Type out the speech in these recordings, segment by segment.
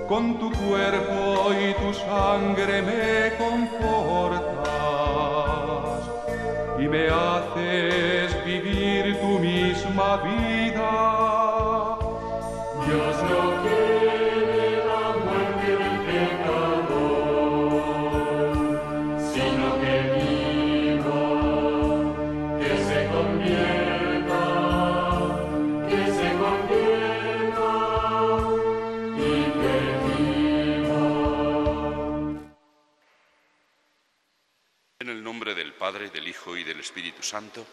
con tu cuerpo y tu sangre me confortas y me haces vivir tu misma vida. Dios no quiere la muerte del pecador, sino que viva, que se convierta y que viva. En el nombre del Padre, del Hijo y del Espíritu Santo,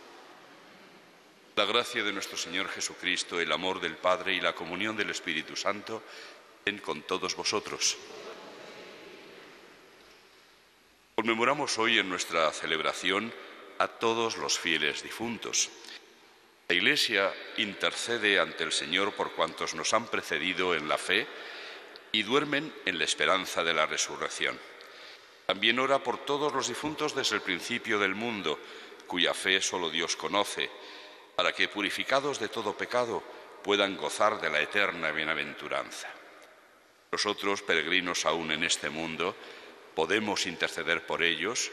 la gracia de nuestro Señor Jesucristo, el amor del Padre y la comunión del Espíritu Santo estén con todos vosotros. Conmemoramos hoy en nuestra celebración a todos los fieles difuntos. La Iglesia intercede ante el Señor por cuantos nos han precedido en la fe y duermen en la esperanza de la resurrección. También ora por todos los difuntos desde el principio del mundo, cuya fe solo Dios conoce, para que, purificados de todo pecado, puedan gozar de la eterna bienaventuranza. Nosotros, peregrinos aún en este mundo, podemos interceder por ellos,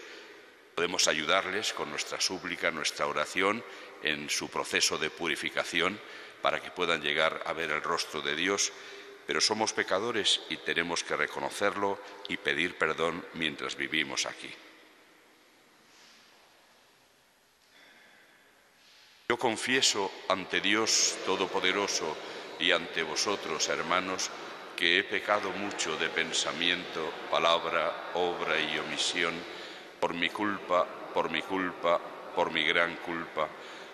podemos ayudarles con nuestra súplica, nuestra oración en su proceso de purificación para que puedan llegar a ver el rostro de Dios, pero somos pecadores y tenemos que reconocerlo y pedir perdón mientras vivimos aquí. Yo confieso ante Dios Todopoderoso y ante vosotros, hermanos, que he pecado mucho de pensamiento, palabra, obra y omisión, por mi culpa, por mi gran culpa.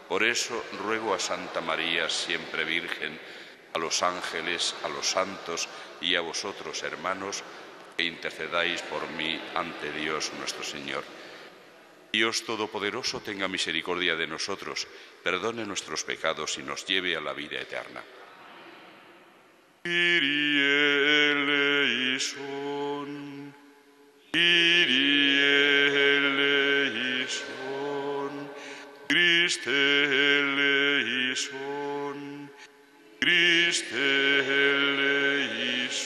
Por eso ruego a Santa María, siempre Virgen, a los ángeles, a los santos y a vosotros, hermanos, que intercedáis por mí ante Dios nuestro Señor. Dios Todopoderoso tenga misericordia de nosotros, perdone nuestros pecados y nos lleve a la vida eterna. Kyrie eleison, Kyrie eleison, Christe eleison, Christe eleison,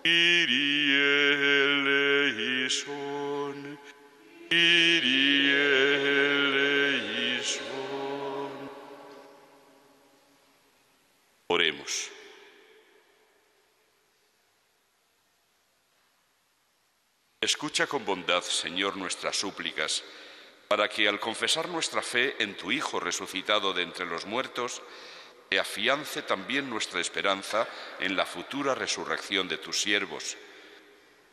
Kyrie eleison, Kyrie eleison. Oremos. Escucha con bondad, Señor, nuestras súplicas, para que al confesar nuestra fe en tu Hijo resucitado de entre los muertos, te afiance también nuestra esperanza en la futura resurrección de tus siervos.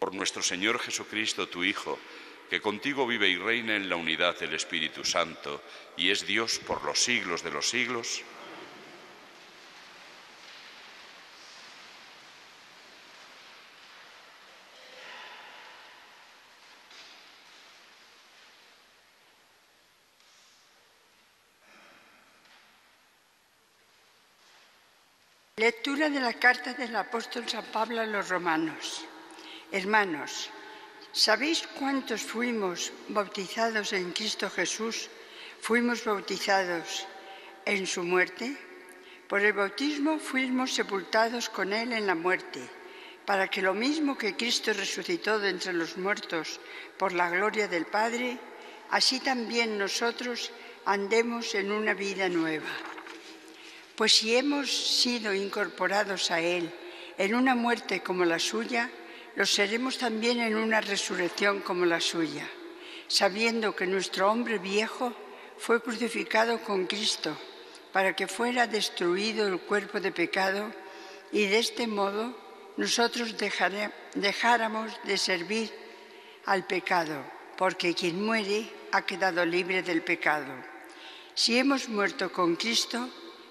Por nuestro Señor Jesucristo, tu Hijo, que contigo vive y reina en la unidad del Espíritu Santo, y es Dios por los siglos de los siglos. Lectura de la carta del apóstol San Pablo a los romanos. Hermanos, ¿sabéis cuántos fuimos bautizados en Cristo Jesús? ¿Fuimos bautizados en su muerte? Por el bautismo fuimos sepultados con Él en la muerte, para que lo mismo que Cristo resucitó de entre los muertos por la gloria del Padre, así también nosotros andemos en una vida nueva. Pues si hemos sido incorporados a Él en una muerte como la suya, lo seremos también en una resurrección como la suya, sabiendo que nuestro hombre viejo fue crucificado con Cristo, para que fuera destruido el cuerpo de pecado y de este modo nosotros dejáramos de servir al pecado, porque quien muere ha quedado libre del pecado. Si hemos muerto con Cristo,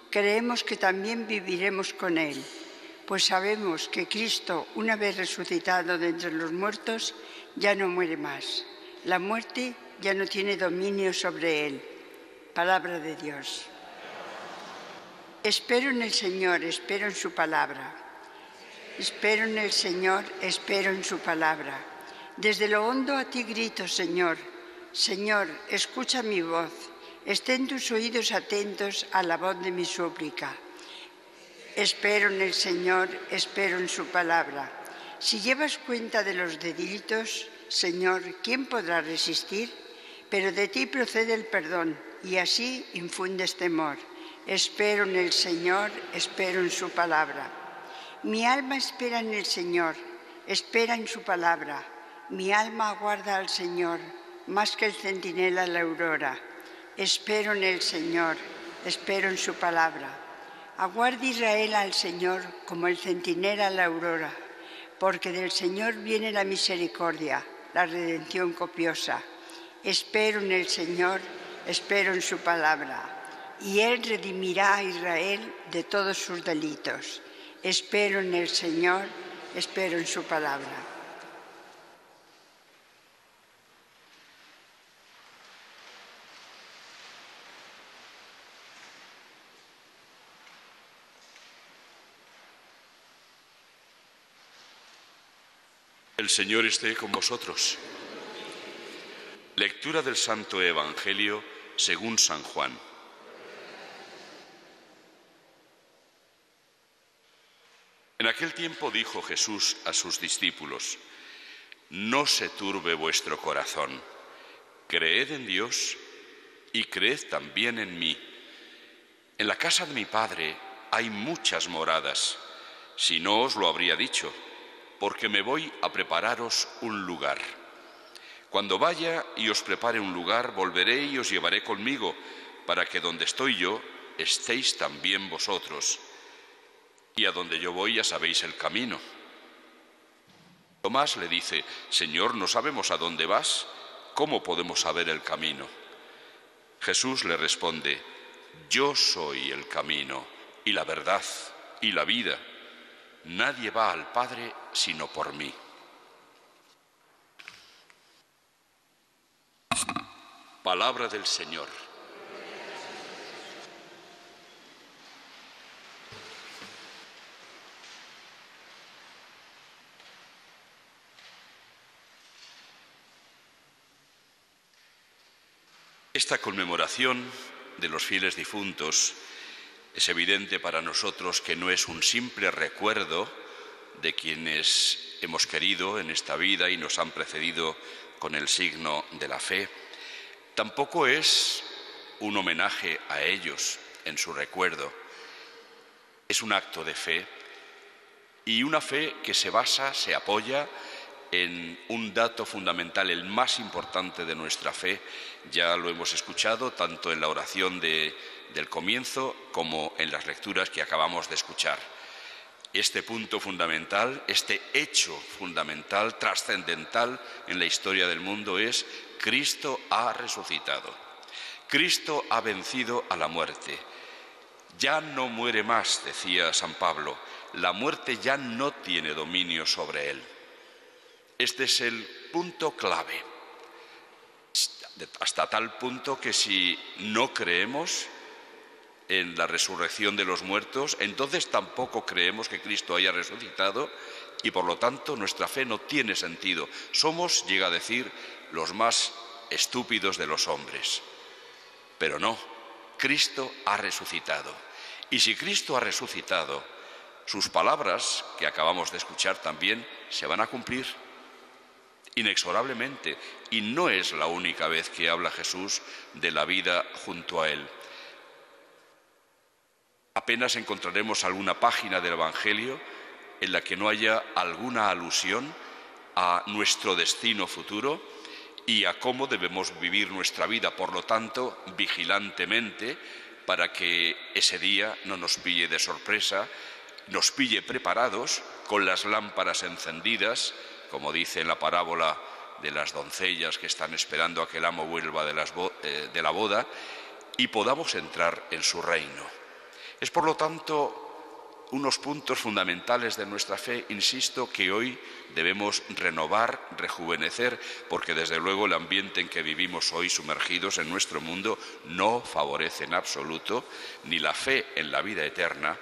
creemos que también viviremos con Él, pues sabemos que Cristo, una vez resucitado de entre los muertos, ya no muere más. La muerte ya no tiene dominio sobre Él. Palabra de Dios. Espero en el Señor, espero en su palabra. Espero en el Señor, espero en su palabra. Desde lo hondo a ti grito, Señor. Señor, escucha mi voz. Estén tus oídos atentos a la voz de mi súplica. Espero en el Señor, espero en su palabra. Si llevas cuenta de los delitos, Señor, ¿quién podrá resistir? Pero de ti procede el perdón, y así infundes temor. Espero en el Señor, espero en su palabra. Mi alma espera en el Señor, espera en su palabra. Mi alma aguarda al Señor, más que el centinela la aurora. Espero en el Señor, espero en su palabra. Aguarda Israel al Señor como el centinela la aurora, porque del Señor viene la misericordia, la redención copiosa. Espero en el Señor, espero en su palabra, y Él redimirá a Israel de todos sus delitos. Espero en el Señor, espero en su palabra. El Señor esté con vosotros. Lectura del Santo Evangelio según San Juan. En aquel tiempo dijo Jesús a sus discípulos: No se turbe vuestro corazón. Creed en Dios y creed también en mí. En la casa de mi Padre hay muchas moradas. Si no, os lo habría dicho, porque me voy a prepararos un lugar. Cuando vaya y os prepare un lugar, volveré y os llevaré conmigo, para que donde estoy yo, estéis también vosotros. Y a donde yo voy ya sabéis el camino. Tomás le dice: Señor, no sabemos a dónde vas, ¿cómo podemos saber el camino? Jesús le responde: Yo soy el camino, y la verdad, y la vida. Nadie va al Padre sino por mí. Palabra del Señor. Esta conmemoración de los fieles difuntos es evidente para nosotros que no es un simple recuerdo de quienes hemos querido en esta vida y nos han precedido con el signo de la fe. Tampoco es un homenaje a ellos en su recuerdo. Es un acto de fe, y una fe que se basa, se apoya en un dato fundamental, el más importante de nuestra fe. Ya lo hemos escuchado tanto en la oración del comienzo como en las lecturas que acabamos de escuchar. Este punto fundamental, este hecho fundamental, trascendental en la historia del mundo es: Cristo ha resucitado. Cristo ha vencido a la muerte. Ya no muere más, decía San Pablo. La muerte ya no tiene dominio sobre él. Este es el punto clave, hasta tal punto que si no creemos en la resurrección de los muertos, entonces tampoco creemos que Cristo haya resucitado, y por lo tanto nuestra fe no tiene sentido. Somos, llega a decir, los más estúpidos de los hombres. Pero no, Cristo ha resucitado. Y si Cristo ha resucitado, sus palabras, que acabamos de escuchar también, se van a cumplir inexorablemente. Y no es la única vez que habla Jesús de la vida junto a Él. Apenas encontraremos alguna página del Evangelio en la que no haya alguna alusión a nuestro destino futuro y a cómo debemos vivir nuestra vida, por lo tanto, vigilantemente, para que ese día no nos pille de sorpresa, nos pille preparados, con las lámparas encendidas, como dice en la parábola de las doncellas que están esperando a que el amo vuelva de la boda, y podamos entrar en su reino. Es, por lo tanto, unos puntos fundamentales de nuestra fe, insisto, que hoy debemos renovar, rejuvenecer, porque desde luego el ambiente en que vivimos hoy sumergidos en nuestro mundo no favorece en absoluto ni la fe en la vida eterna,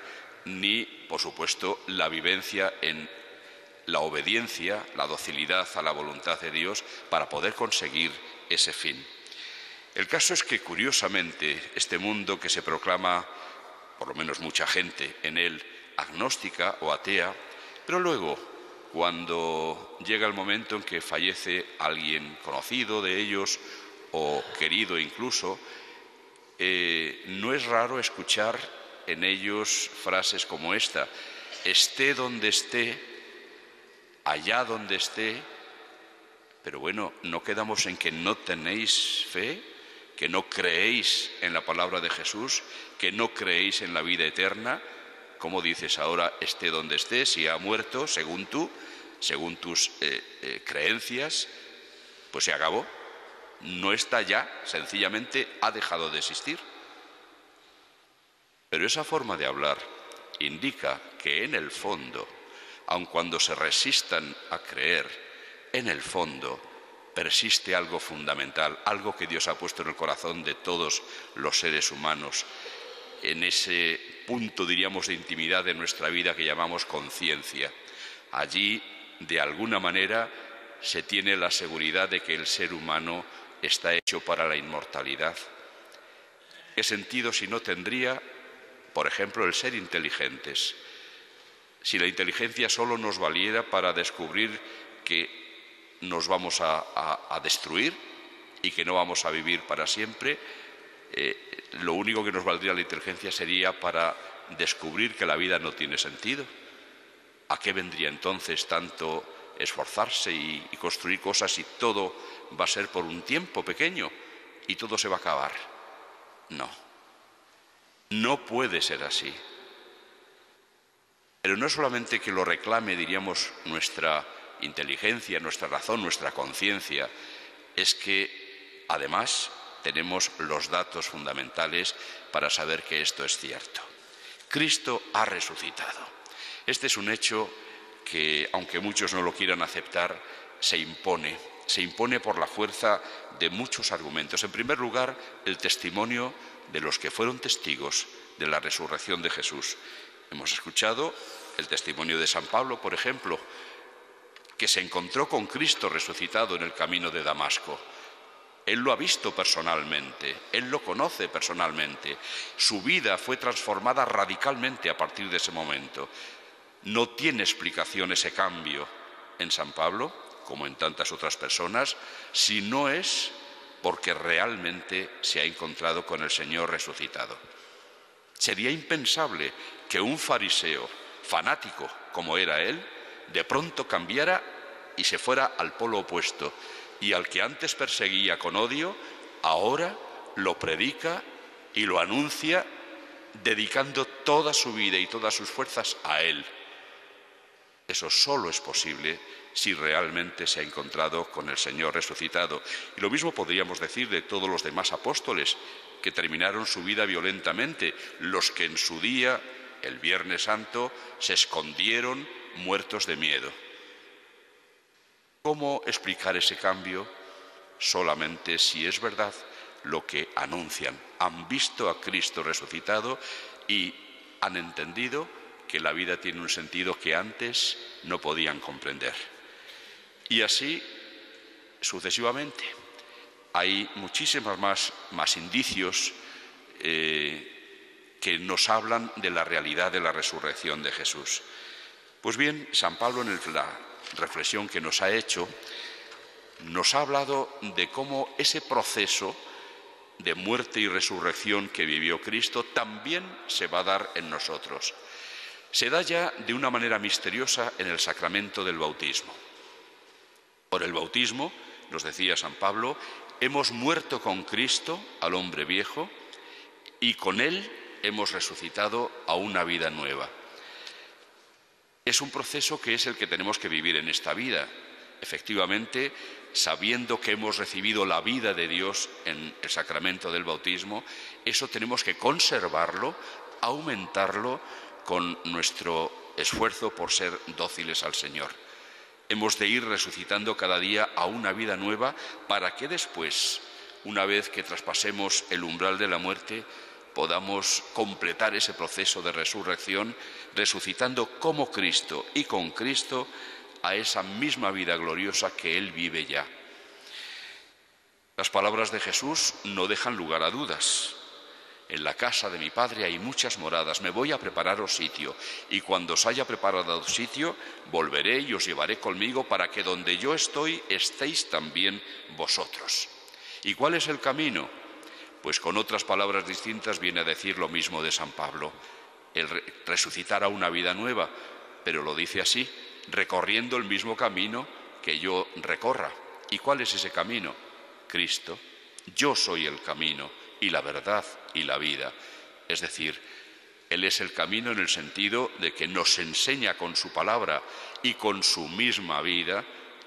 ni, por supuesto, la vivencia en la obediencia, la docilidad a la voluntad de Dios para poder conseguir ese fin. El caso es que, curiosamente, este mundo que se proclama, por lo menos mucha gente en él, agnóstica o atea, pero luego, cuando llega el momento en que fallece alguien conocido de ellos o querido incluso, no es raro escuchar en ellos frases como esta: esté donde esté, allá donde esté. Pero bueno, ¿no quedamos en que no tenéis fe? ¿Que no creéis en la palabra de Jesús? ¿Que no creéis en la vida eterna? ¿Cómo dices ahora esté donde esté, si ha muerto según tú, según tus creencias? Pues se acabó. No está ya, sencillamente ha dejado de existir. Pero esa forma de hablar indica que en el fondo, aun cuando se resistan a creer, en el fondo persiste algo fundamental, algo que Dios ha puesto en el corazón de todos los seres humanos, en ese punto, diríamos, de intimidad de nuestra vida que llamamos conciencia. Allí, de alguna manera, se tiene la seguridad de que el ser humano está hecho para la inmortalidad. ¿Qué sentido si no tendría, por ejemplo, el ser inteligentes? Si la inteligencia solo nos valiera para descubrir que nos vamos a destruir y que no vamos a vivir para siempre, lo único que nos valdría la inteligencia sería para descubrir que la vida no tiene sentido. ¿A qué vendría entonces tanto esforzarse y construir cosas si todo va a ser por un tiempo pequeño y todo se va a acabar? No, no puede ser así. Pero no solamente que lo reclame, diríamos, nuestra inteligencia, nuestra razón, nuestra conciencia, es que además tenemos los datos fundamentales para saber que esto es cierto. Cristo ha resucitado. Este es un hecho que, aunque muchos no lo quieran aceptar, se impone por la fuerza de muchos argumentos. En primer lugar, el testimonio de los que fueron testigos de la resurrección de Jesús. Hemos escuchado el testimonio de San Pablo, por ejemplo, que se encontró con Cristo resucitado en el camino de Damasco. Él lo ha visto personalmente, él lo conoce personalmente. Su vida fue transformada radicalmente a partir de ese momento. No tiene explicación ese cambio en San Pablo, como en tantas otras personas, si no es porque realmente se ha encontrado con el Señor resucitado. Sería impensable que un fariseo fanático como era él, de pronto cambiara y se fuera al polo opuesto, y al que antes perseguía con odio, ahora lo predica y lo anuncia, dedicando toda su vida y todas sus fuerzas a él. Eso solo es posible si realmente se ha encontrado con el Señor resucitado. Y lo mismo podríamos decir de todos los demás apóstoles que terminaron su vida violentamente, los que en su día, el Viernes Santo, se escondieron muertos de miedo. ¿Cómo explicar ese cambio? Solamente si es verdad lo que anuncian. Han visto a Cristo resucitado y han entendido que la vida tiene un sentido que antes no podían comprender. Y así sucesivamente. Hay muchísimos más indicios que nos hablan de la realidad de la resurrección de Jesús. Pues bien, San Pablo, en la reflexión que nos ha hecho, nos ha hablado de cómo ese proceso de muerte y resurrección que vivió Cristo también se va a dar en nosotros. Se da ya de una manera misteriosa en el sacramento del bautismo. Por el bautismo, nos decía San Pablo, hemos muerto con Cristo al hombre viejo y con él hemos resucitado a una vida nueva. Es un proceso que es el que tenemos que vivir en esta vida. Efectivamente, sabiendo que hemos recibido la vida de Dios en el sacramento del bautismo, eso tenemos que conservarlo, aumentarlo con nuestro esfuerzo por ser dóciles al Señor. Hemos de ir resucitando cada día a una vida nueva para que después, una vez que traspasemos el umbral de la muerte, podamos completar ese proceso de resurrección, resucitando como Cristo y con Cristo a esa misma vida gloriosa que Él vive ya. Las palabras de Jesús no dejan lugar a dudas. En la casa de mi Padre hay muchas moradas, me voy a prepararos sitio, y cuando os haya preparado sitio, volveré y os llevaré conmigo para que donde yo estoy estéis también vosotros. ¿Y cuál es el camino? Pues con otras palabras distintas viene a decir lo mismo de San Pablo, el resucitar a una vida nueva, pero lo dice así, recorriendo el mismo camino que yo recorra. ¿Y cuál es ese camino? Cristo. Yo soy el camino y la verdad y la vida. Es decir, Él es el camino en el sentido de que nos enseña con su palabra y con su misma vida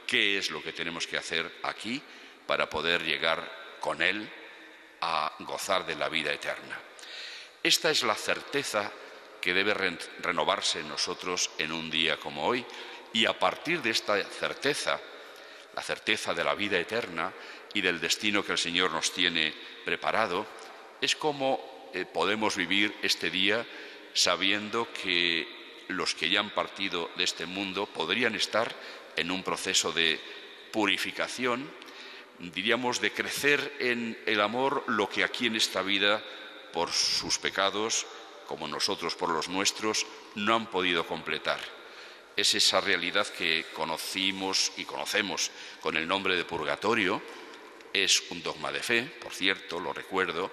qué es lo que tenemos que hacer aquí para poder llegar con Él a gozar de la vida eterna. Esta es la certeza que debe renovarse en nosotros en un día como hoy, y a partir de esta certeza, la certeza de la vida eterna y del destino que el Señor nos tiene preparado, es como podemos vivir este día sabiendo que los que ya han partido de este mundo podrían estar en un proceso de purificación, diríamos de crecer en el amor, lo que aquí en esta vida, por sus pecados, como nosotros por los nuestros, no han podido completar. Es esa realidad que conocimos y conocemos con el nombre de purgatorio, es un dogma de fe, por cierto, lo recuerdo,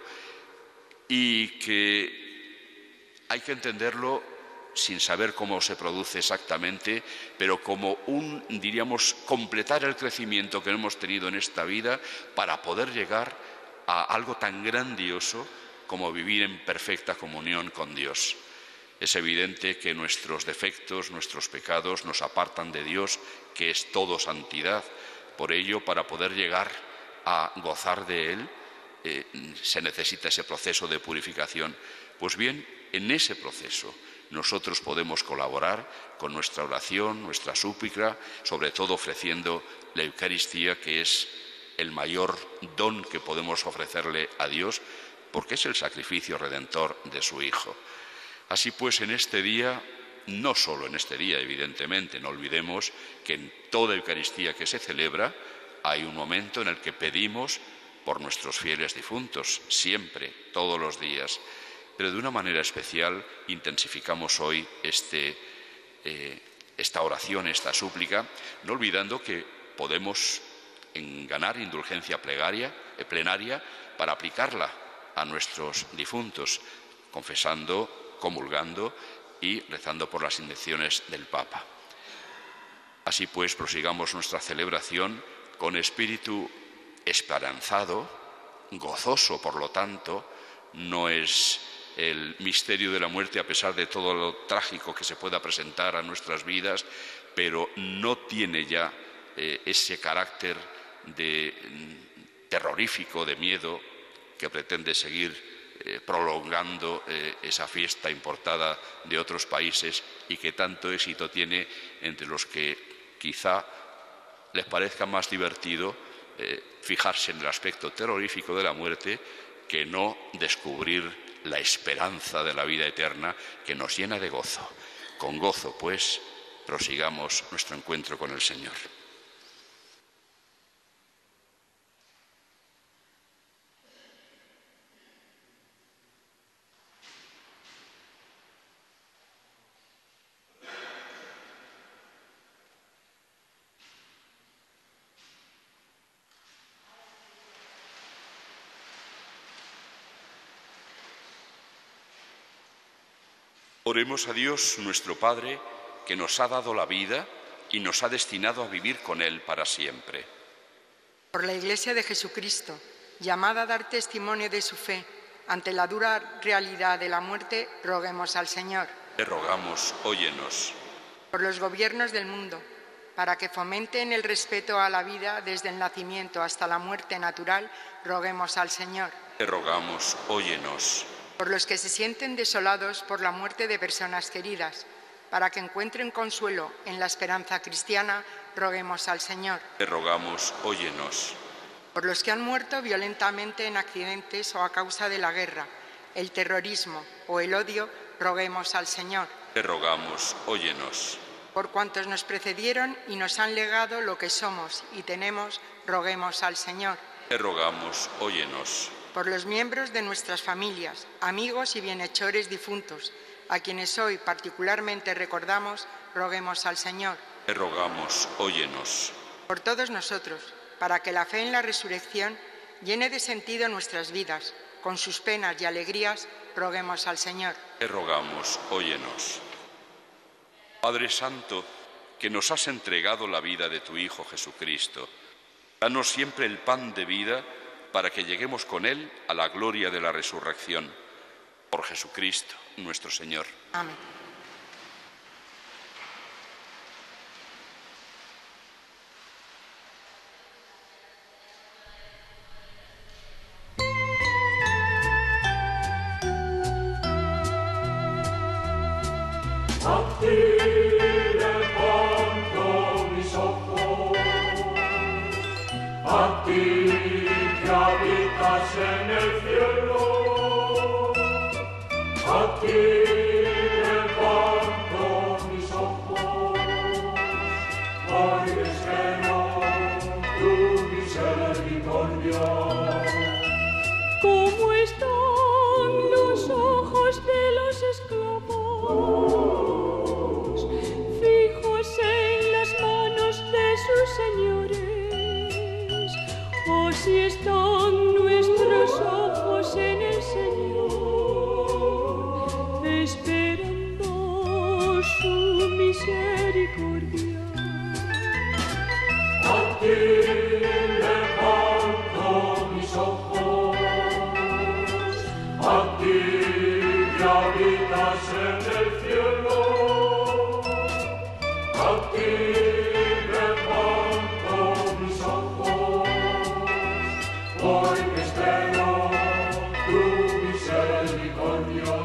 y que hay que entenderlo sin saber cómo se produce exactamente, pero como diríamos, completar el crecimiento que hemos tenido en esta vida para poder llegar a algo tan grandioso como vivir en perfecta comunión con Dios. Es evidente que nuestros defectos, nuestros pecados nos apartan de Dios, que es todo santidad. Por ello, para poder llegar a gozar de Él, se necesita ese proceso de purificación. Pues bien, en ese proceso nosotros podemos colaborar con nuestra oración, nuestra súplica, sobre todo ofreciendo la Eucaristía, que es el mayor don que podemos ofrecerle a Dios, porque es el sacrificio redentor de su Hijo. Así pues, en este día, no solo en este día, evidentemente, no olvidemos que en toda Eucaristía que se celebra hay un momento en el que pedimos por nuestros fieles difuntos, siempre, todos los días, pero de una manera especial intensificamos hoy esta oración, esta súplica, no olvidando que podemos ganar indulgencia plenaria para aplicarla a nuestros difuntos, confesando, comulgando y rezando por las intenciones del Papa. Así pues, prosigamos nuestra celebración con espíritu esperanzado, gozoso, por lo tanto. No es el misterio de la muerte, a pesar de todo lo trágico que se pueda presentar a nuestras vidas, pero no tiene ya ese carácter terrorífico, de miedo, que pretende seguir prolongando esa fiesta importada de otros países y que tanto éxito tiene entre los que quizá les parezca más divertido fijarse en el aspecto terrorífico de la muerte que no descubrir la esperanza de la vida eterna que nos llena de gozo. Con gozo, pues, prosigamos nuestro encuentro con el Señor. Oremos a Dios, nuestro Padre, que nos ha dado la vida y nos ha destinado a vivir con Él para siempre. Por la Iglesia de Jesucristo, llamada a dar testimonio de su fe ante la dura realidad de la muerte, roguemos al Señor. Te rogamos, óyenos. Por los gobiernos del mundo, para que fomenten el respeto a la vida desde el nacimiento hasta la muerte natural, roguemos al Señor. Te rogamos, óyenos. Por los que se sienten desolados por la muerte de personas queridas, para que encuentren consuelo en la esperanza cristiana, roguemos al Señor. Te rogamos, óyenos. Por los que han muerto violentamente en accidentes o a causa de la guerra, el terrorismo o el odio, roguemos al Señor. Te rogamos, óyenos. Por cuantos nos precedieron y nos han legado lo que somos y tenemos, roguemos al Señor. Te rogamos, óyenos. por los miembros de nuestras familias, amigos y bienhechores difuntos, a quienes hoy particularmente recordamos, roguemos al Señor. Te rogamos, óyenos. Por todos nosotros, para que la fe en la resurrección llene de sentido nuestras vidas, con sus penas y alegrías, roguemos al Señor. Te rogamos, óyenos. Padre Santo, que nos has entregado la vida de tu Hijo Jesucristo, danos siempre el pan de vida para que lleguemos con Él a la gloria de la resurrección. Por Jesucristo, nuestro Señor. Amén. A ti levanto mis ojos, a ti que habitas en el cielo, a ti levanto mis ojos, porque espero tu misericordia. ¿Cómo están los ojos de los esclavos, fijos en las manos de sus señores? O si están nuestros ojos en el Señor, esperando su misericordia. A ti levanto mis ojos, a ti que habitas en el cielo, a ti levanto mis ojos, porque espero tu misericordia.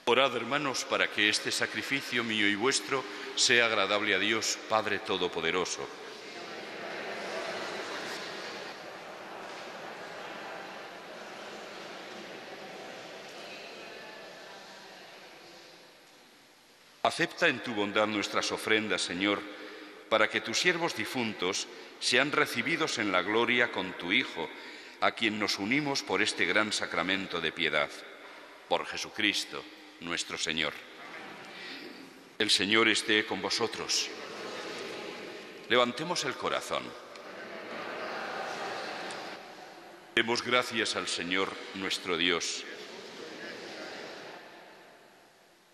Orad, hermanos, para que este sacrificio mío y vuestro sea agradable a Dios, Padre Todopoderoso. Acepta en tu bondad nuestras ofrendas, Señor, para que tus siervos difuntos sean recibidos en la gloria con tu Hijo, a quien nos unimos por este gran sacramento de piedad. Por Jesucristo, nuestro Señor. El Señor esté con vosotros. Levantemos el corazón. Demos gracias al Señor, nuestro Dios.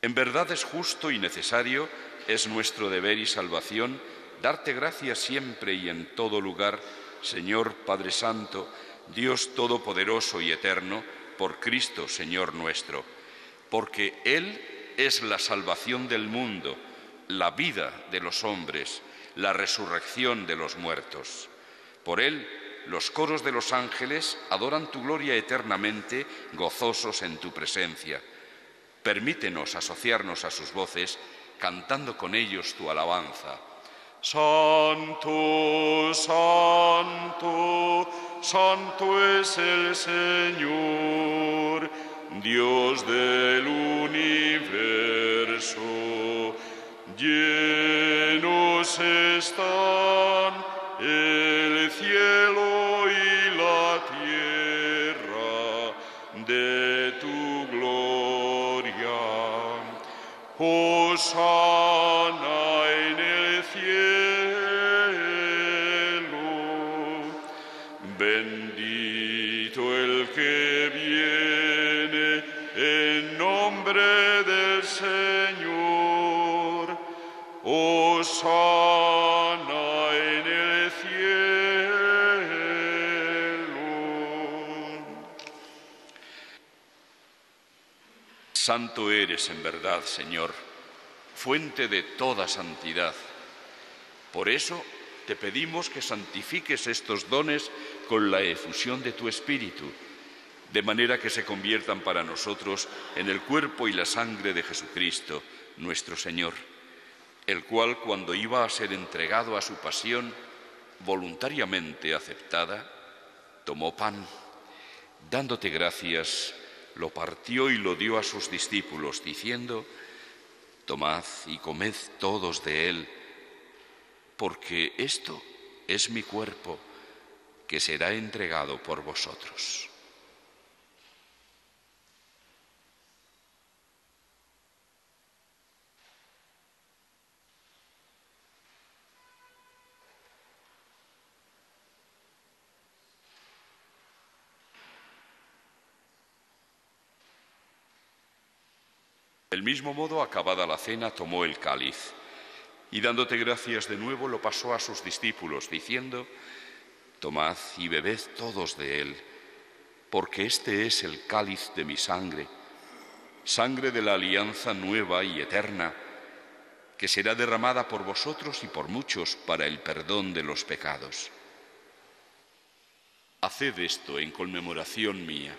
En verdad es justo y necesario, es nuestro deber y salvación, darte gracias siempre y en todo lugar, Señor Padre Santo, Dios Todopoderoso y Eterno, por Cristo, Señor nuestro, porque Él es la salvación del mundo, la vida de los hombres, la resurrección de los muertos. Por Él, los coros de los ángeles adoran tu gloria eternamente, gozosos en tu presencia. Permítenos asociarnos a sus voces, cantando con ellos tu alabanza. Santo, santo, santo es el Señor, Dios del universo. Llenos están el cielo y la tierra de tu gloria. Hosana en el cielo. Bendito el que viene en nombre del Señor. Hosana en el cielo. Santo eres en verdad, Señor, fuente de toda santidad. Por eso te pedimos que santifiques estos dones con la efusión de tu Espíritu, de manera que se conviertan para nosotros en el cuerpo y la sangre de Jesucristo, nuestro Señor, el cual, cuando iba a ser entregado a su pasión, voluntariamente aceptada, tomó pan, dándote gracias, lo partió y lo dio a sus discípulos, diciendo: tomad y comed todos de él, porque esto es mi cuerpo, que será entregado por vosotros. Del mismo modo, acabada la cena, tomó el cáliz y dándote gracias de nuevo lo pasó a sus discípulos, diciendo: Tomad y bebed todos de él, porque este es el cáliz de mi sangre, sangre de la alianza nueva y eterna, que será derramada por vosotros y por muchos para el perdón de los pecados. Haced esto en conmemoración mía.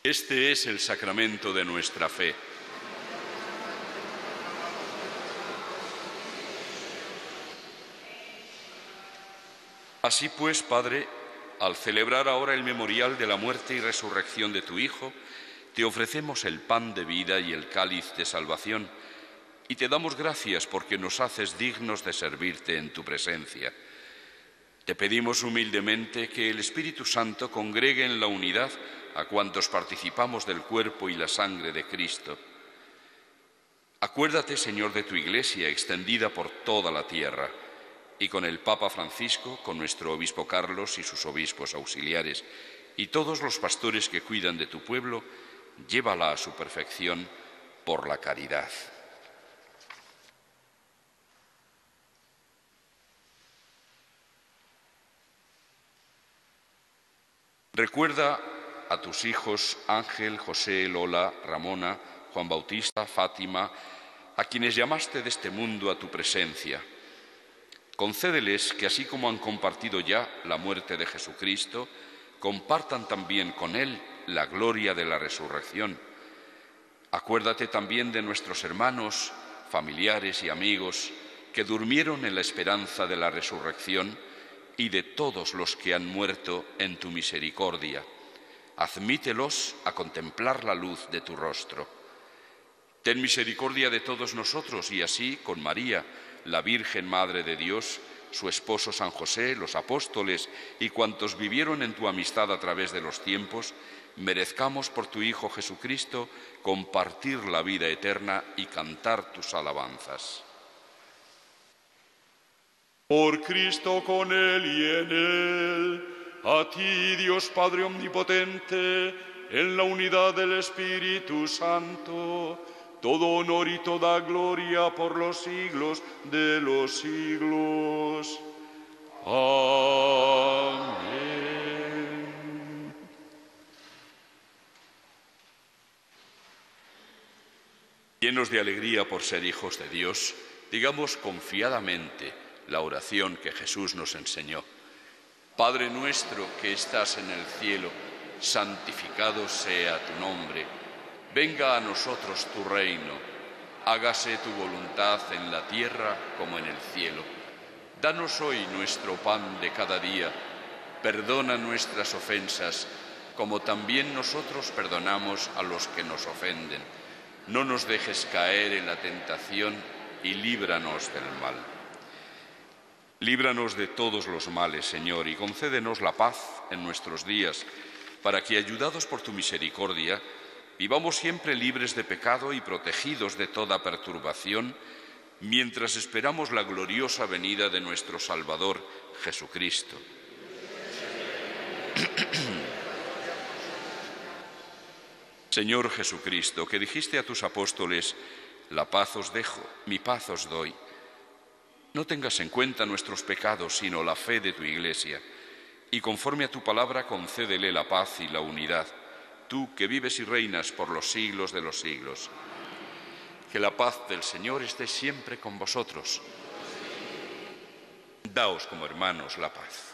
Este es el sacramento de nuestra fe. Así pues, Padre, al celebrar ahora el memorial de la muerte y resurrección de tu Hijo, te ofrecemos el pan de vida y el cáliz de salvación, y te damos gracias porque nos haces dignos de servirte en tu presencia. Te pedimos humildemente que el Espíritu Santo congregue en la unidad a cuantos participamos del cuerpo y la sangre de Cristo. Acuérdate, Señor, de tu Iglesia extendida por toda la tierra, y con el Papa Francisco, con nuestro obispo Carlos y sus obispos auxiliares, y todos los pastores que cuidan de tu pueblo, llévala a su perfección por la caridad. Recuerda a tus hijos Ángel, José, Lola, Ramona, Juan Bautista, Fátima, a quienes llamaste de este mundo a tu presencia. Concédeles que así como han compartido ya la muerte de Jesucristo, compartan también con Él la gloria de la resurrección. Acuérdate también de nuestros hermanos, familiares y amigos que durmieron en la esperanza de la resurrección y de todos los que han muerto en tu misericordia. Admítelos a contemplar la luz de tu rostro. Ten misericordia de todos nosotros y así, con María, la Virgen Madre de Dios, su esposo San José, los apóstoles y cuantos vivieron en tu amistad a través de los tiempos, merezcamos por tu Hijo Jesucristo compartir la vida eterna y cantar tus alabanzas. Por Cristo, con Él y en Él, a ti, Dios Padre Omnipotente, en la unidad del Espíritu Santo, todo honor y toda gloria por los siglos de los siglos. Amén. Llenos de alegría por ser hijos de Dios, digamos confiadamente la oración que Jesús nos enseñó. Padre nuestro que estás en el cielo, santificado sea tu nombre. Venga a nosotros tu reino. Hágase tu voluntad en la tierra como en el cielo. Danos hoy nuestro pan de cada día. Perdona nuestras ofensas, como también nosotros perdonamos a los que nos ofenden. No nos dejes caer en la tentación y líbranos del mal. Líbranos de todos los males, Señor, y concédenos la paz en nuestros días, para que, ayudados por tu misericordia, vivamos siempre libres de pecado y protegidos de toda perturbación, mientras esperamos la gloriosa venida de nuestro Salvador, Jesucristo. Señor Jesucristo, que dijiste a tus apóstoles: la paz os dejo, mi paz os doy. No tengas en cuenta nuestros pecados, sino la fe de tu Iglesia, y conforme a tu palabra concédele la paz y la unidad, tú que vives y reinas por los siglos de los siglos. Que la paz del Señor esté siempre con vosotros. Daos como hermanos la paz.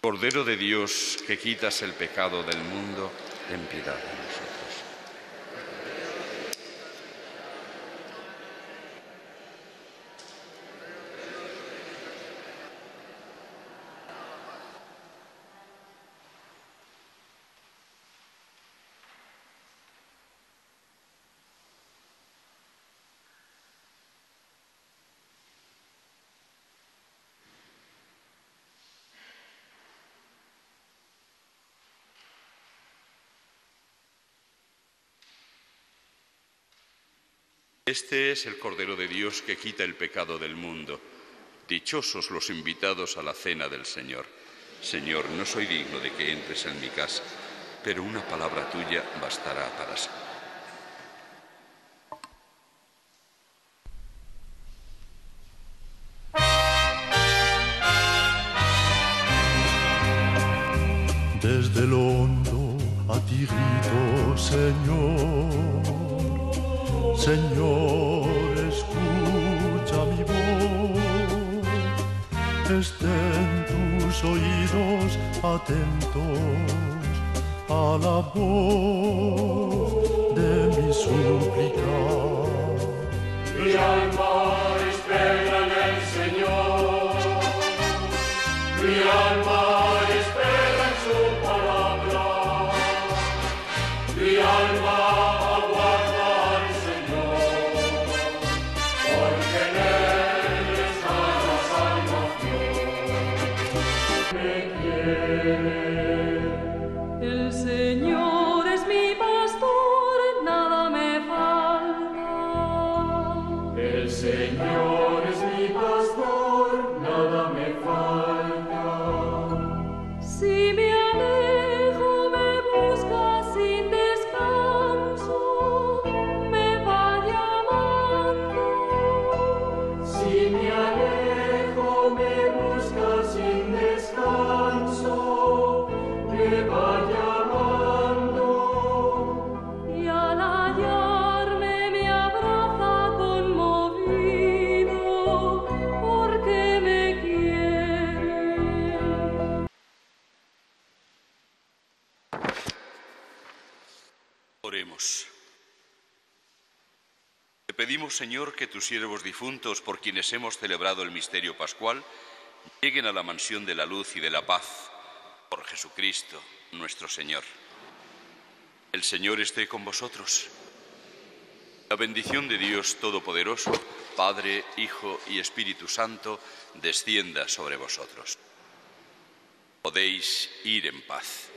Cordero de Dios, que quitas el pecado del mundo, ten piedad de nosotros. Este es el Cordero de Dios que quita el pecado del mundo. Dichosos los invitados a la cena del Señor. Señor, no soy digno de que entres en mi casa, pero una palabra tuya bastará para siempre. Desde lo hondo a ti grito, Señor. Señor, escucha mi voz, estén tus oídos atentos a la voz de mi súplica. Mi alma espera en el Señor, mi alma espera en su palabra, mi alma El Señor es mi pastor, nada me falta. El Señor es mi pastor, nada me falta. Si me alejo, me busca sin descanso, me va llamando. Si me alejo, me busca sin descanso, me va llamando. Y al hallarme me abraza conmovido, porque me quiere. Oremos. Te pedimos, Señor, que tus siervos difuntos, por quienes hemos celebrado el misterio pascual, lleguen a la mansión de la luz y de la paz, por Jesucristo, nuestro Señor. El Señor esté con vosotros. La bendición de Dios Todopoderoso, Padre, Hijo y Espíritu Santo, descienda sobre vosotros. Podéis ir en paz.